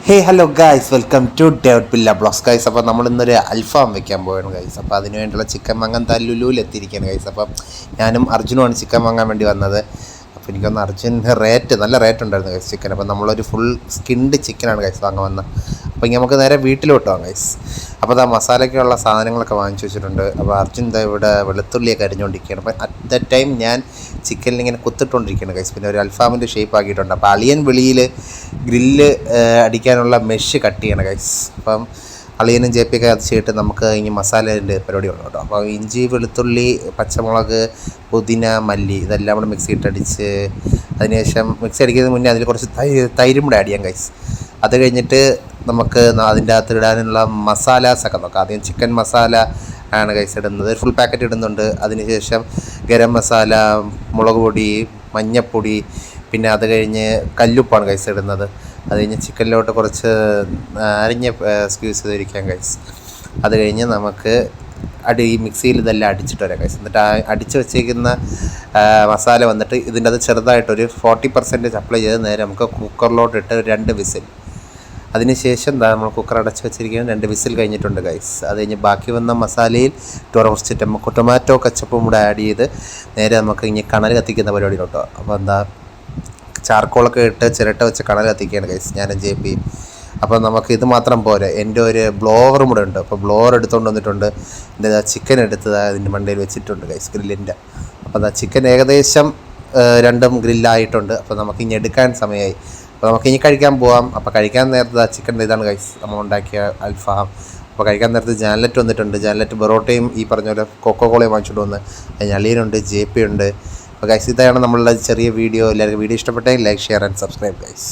Hey hello guys, welcome to David Pilla blogs guys. അപ്പോൾ നമ്മളിന്നൊരു അൽഫാം വെക്കാൻ പോവുകയാണ് ഗൈസ്. അപ്പോൾ അതിന് വേണ്ടിയുള്ള ചിക്കൻ വാങ്ങാൻ ലുലുവിൽ എത്തിയിരിക്കുകയാണ് ഗൈസ്. അപ്പം ഞാനും അർജുനുമാണ് ചിക്കൻ വാങ്ങാൻ വേണ്ടി വന്നത്. അപ്പോൾ എനിക്കൊന്ന് അർജുൻ്റെ നല്ല റേറ്റ് ഉണ്ടായിരുന്നു ഗൈസ് ചിക്കൻ. അപ്പോൾ നമ്മളൊരു ഫുൾ സ്കിൻഡ് ചിക്കനാണ് ഗൈസ് വാങ്ങാൻ വന്നത്. അപ്പോൾ ഇനി നമുക്ക് നേരെ വീട്ടിലോട്ട് പോകാം ഗൈസ്. അപ്പോൾ ആ മസാലയ്ക്കുള്ള സാധനങ്ങളൊക്കെ വാങ്ങിച്ചു വെച്ചിട്ടുണ്ട്. അപ്പോൾ അർജുൻ ഇവിടെ വെളുത്തുള്ളിയൊക്കെ അരിഞ്ഞുകൊണ്ടിരിക്കുകയാണ്. അപ്പോൾ അറ്റ് ദ ടൈം ഞാൻ ചിക്കനിൽ ഇങ്ങനെ കുത്തിട്ടുകൊണ്ടിരിക്കുകയാണ് ഗൈസ്. പിന്നെ ഒരു അൽഫാമിൻ്റെ ഷേപ്പ് ആക്കിയിട്ടുണ്ട്. അപ്പോൾ അളിയൻ വെളിയിൽ ഗ്രില്ല് അടിക്കാനുള്ള മെഷ് കട്ട് ചെയ്യണം ഗൈസ്. അപ്പം അളിയനും ജെപ്പിയൊക്കെ അത് ചെയ്തിട്ട് നമുക്ക് ഇനി മസാലേൻ്റെ പരിപാടി ഉണ്ട് കേട്ടോ. അപ്പോൾ ഇഞ്ചി, വെളുത്തുള്ളി, പച്ചമുളക്, പുതിന, മല്ലി ഇതെല്ലാം കൂടെ മിക്സിയിട്ടടിച്ച് അതിനുശേഷം മിക്സി അടിക്കുന്നതിന് മുന്നേ അതിൽ കുറച്ച് തൈരും കൂടെ ആഡ് ചെയ്യാം ഗൈസ്. അത് കഴിഞ്ഞിട്ട് നമുക്ക് അതിൻ്റെ അകത്ത് ഇടാനുള്ള മസാലാസൊക്കെ നോക്കാം. ആദ്യം ചിക്കൻ മസാല ആണ് ഗൈസ് ഇടുന്നത്, ഫുൾ പാക്കറ്റ് ഇടുന്നുണ്ട്. അതിനുശേഷം ഗരം മസാല, മുളക് പൊടി, മഞ്ഞൾപ്പൊടി, പിന്നെ അത് കഴിഞ്ഞ് കല്ലുപ്പാണ് ഗൈസ് ഇടുന്നത്. അത് കഴിഞ്ഞ് ചിക്കനിലോട്ട് കുറച്ച് അരിഞ്ഞ് സ്ക്യൂസ് ചെയ്തിരിക്കാം ഗൈസ്. അത് കഴിഞ്ഞ് നമുക്ക് ഈ മിക്സിയിൽ ഇതെല്ലാം അടിച്ചിട്ട് വരാം ഗൈസ്. എന്നിട്ട് അടിച്ച് വെച്ചേക്കുന്ന മസാല വന്നിട്ട് ഇതിൻ്റെ അത് ചെറുതായിട്ടൊരു 40% അപ്ലൈ ചെയ്ത് നേരെ നമുക്ക് കുക്കറിലോട്ട് ഇട്ട് 2 വിസിൽ. അതിനുശേഷം നമ്മൾ കുക്കർ അടച്ച് വെച്ചിരിക്കുകയാണ്. 2 വിസിൽ കഴിഞ്ഞിട്ടുണ്ട് ഗൈസ്. അത് കഴിഞ്ഞ് ബാക്കി വന്ന മസാലയിൽ കുറച്ച് ടൊമാറ്റോ കച്ചപ്പും കൂടെ ആഡ് ചെയ്ത് നേരെ നമുക്ക് ഇനി കണൽ കത്തിക്കുന്ന പരിപാടിയിലോട്ടോ. അപ്പോൾ ചാർക്കോളൊക്കെ ഇട്ട് ചിരട്ട വെച്ച് കണൽ കത്തിക്കുകയാണ് ഗൈസ് ഞാനും JP. അപ്പോൾ നമുക്ക് ഇത് മാത്രം പോരെ, എൻ്റെ ഒരു ബ്ലോവറും കൂടെ ഉണ്ട്. അപ്പോൾ ബ്ലോവർ എടുത്തുകൊണ്ട് വന്നിട്ടുണ്ട്. എന്താ ചിക്കൻ എടുത്തത് അതിൻ്റെ മണ്ടയിൽ വെച്ചിട്ടുണ്ട് ഗൈസ്, ഗ്രില്ലിൻ്റെ. അപ്പോൾ ചിക്കൻ ഏകദേശം 2 ഗ്രില്ലായിട്ടുണ്ട്. അപ്പോൾ നമുക്ക് ഇനി എടുക്കാൻ സമയമായി. അപ്പോൾ നമുക്ക് ഇനി കഴിക്കാൻ പോവാം. അപ്പോൾ കഴിക്കാൻ നേരത്തെ ചിക്കൻ്റെ ഇതാണ് ഗൈസ് നമ്മൾ ഉണ്ടാക്കിയ അൽഫാം. അപ്പോൾ കഴിക്കാൻ നേരത്ത് ജാൻലറ്റ് വന്നിട്ടുണ്ട്. ജാൻലറ്റ് ബൊറോട്ടയും ഈ പറഞ്ഞ പോലെ കൊക്കോകോളയും വാങ്ങിച്ചിട്ട് വന്ന്. അതിന് അളിയനുണ്ട്, JP ഉണ്ട്. അപ്പോൾ ഗൈസ് ഇതാണ് നമ്മളുടെ ചെറിയ വീഡിയോ. എല്ലാവർക്കും വീഡിയോ ഇഷ്ടപ്പെട്ടെങ്കിൽ like, share and subscribe guys.